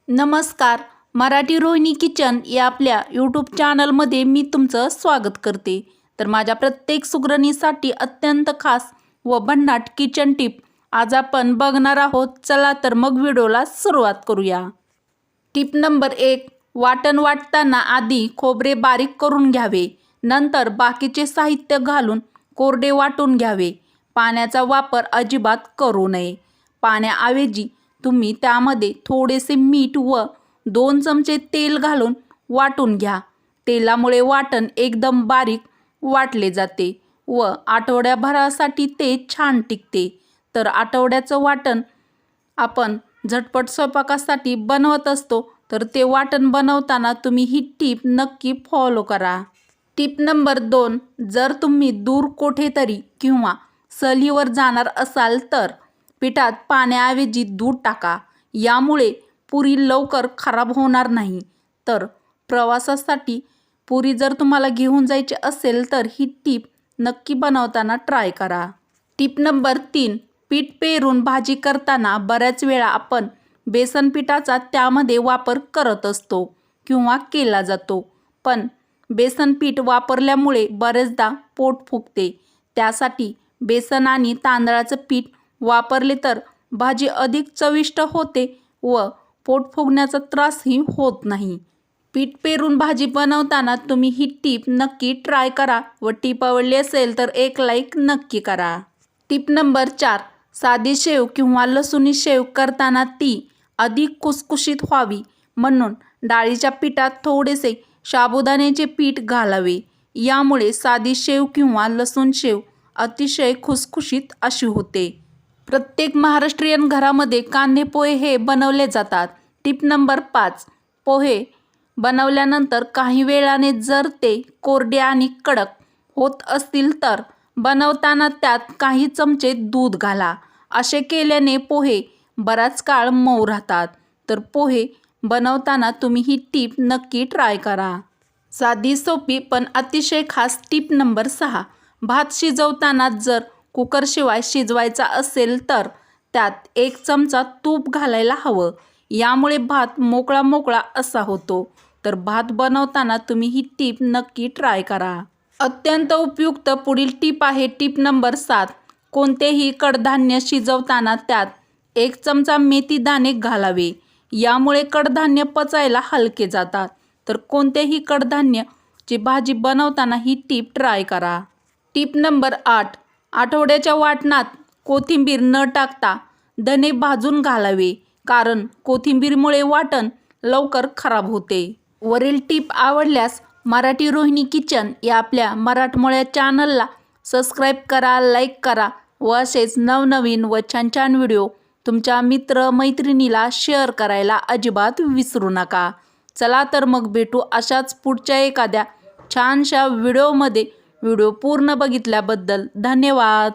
नमस्कार. मराठी रोहिणी किचन या आपल्या यूट्यूब चॅनलमध्ये मी तुमचं स्वागत करते. तर माझ्या प्रत्येक सुगरणीसाठी अत्यंत खास व भन्नाट किचन टिप आज आपण बघणार आहोत. चला तर मग व्हिडिओला सुरुवात करूया. Tip number 1. वाटण वाटताना आधी खोबरे बारीक करून घ्यावे. नंतर बाकीचे साहित्य घालून कोरडे वाटून घ्यावे. पाण्याचा वापर अजिबात करू नये. पाण्याऐवजी तुम्ही त्यामध्ये थोडेसे मीठ व 2 चमचे तेल घालून वाटून घ्या. तेलामुळे वाटण एकदम बारीक वाटले जाते व आठवड्याभरासाठी ते छान टिकते. तर आठवड्याचं वाटण आपण झटपट स्वयंपाकासाठी बनवत असतो, तर ते वाटण बनवताना तुम्ही ही टीप नक्की फॉलो करा. Tip number 2. जर तुम्ही दूर कुठेतरी किंवा सहलीवर जाणार असाल तर पिठात पाण्याऐवजी दूध टाका. यामुळे पुरी लवकर खराब होणार नाही. तर प्रवासासाठी पुरी जर तुम्हाला घेऊन जायची असेल तर ही टीप नक्की बनवताना ट्राय करा. Tip number 3. पीठ पेरून भाजी करताना बऱ्याच वेळा आपण बेसन पिठाचा त्यामध्ये वापर करत असतो किंवा केला जातो. पण बेसन पीठ वापरल्यामुळे बरेचदा पोट फुगते. त्यासाठी बेसन आणि तांदळाचं पीठ वापरले तर भाजी अधिक चविष्ट होते व पोट फुगण्याचा त्रासही होत नाही. पीठ पेरून भाजी बनवताना तुम्ही ही टीप नक्की ट्राय करा व टीप आवडली असेल तर एक लाईक नक्की करा. Tip number 4. साधी शेव किंवा लसूणी शेव करताना ती अधिक खुसखुशीत व्हावी म्हणून डाळीच्या पिठात थोडेसे साबुदाण्याचे पीठ घालावे. यामुळे साधी शेव किंवा लसूण शेव अतिशय खुसखुशीत अशी होते. प्रत्येक महाराष्ट्रीयन घरामध्ये कांदे पोहे हे बनवले जातात. Tip number 5. पोहे बनवल्यानंतर काही वेळाने जर ते कोरडे आणि कडक होत असतील तर बनवताना त्यात काही चमचे दूध घाला. असे केल्याने पोहे बराच काळ मऊ राहतात. तर पोहे बनवताना तुम्ही ही टीप नक्की ट्राय करा. साधी सोपी पण अतिशय खास टीप नंबर 6. भात शिजवताना जर कुकरशिवाय शिजवायचा असेल तर त्यात 1 चमचा तूप घालायला हवं. यामुळे भात मोकळा मोकळा असा होतो. तर भात बनवताना तुम्ही ही टीप नक्की ट्राय करा. अत्यंत उपयुक्त पुढील टीप आहे टीप नंबर 7. कोणतेही कडधान्य शिजवताना त्यात 1 चमचा मेथी दाणे घालावे. यामुळे कडधान्य पचायला हलके जातात. तर कोणतेही कडधान्याची भाजी बनवताना ही टीप ट्राय करा. टीप नंबर 8. आठवड्याच्या वाटणात कोथिंबीर न टाकता धने भाजून घालावे, कारण कोथिंबीरमुळे वाटण लवकर खराब होते. वरील टीप आवडल्यास मराठी रोहिणी किचन या आपल्या मराठमोळ्या चॅनलला सबस्क्राईब करा, लाईक करा व असेच नवनवीन व छान छान व्हिडिओ तुमच्या मित्रमैत्रिणीला शेअर करायला अजिबात विसरू नका. चला तर मग भेटू अशाच पुढच्या एखाद्या छानशा व्हिडिओमध्ये. व्हिडिओ पूर्ण बघितल्याबद्दल धन्यवाद.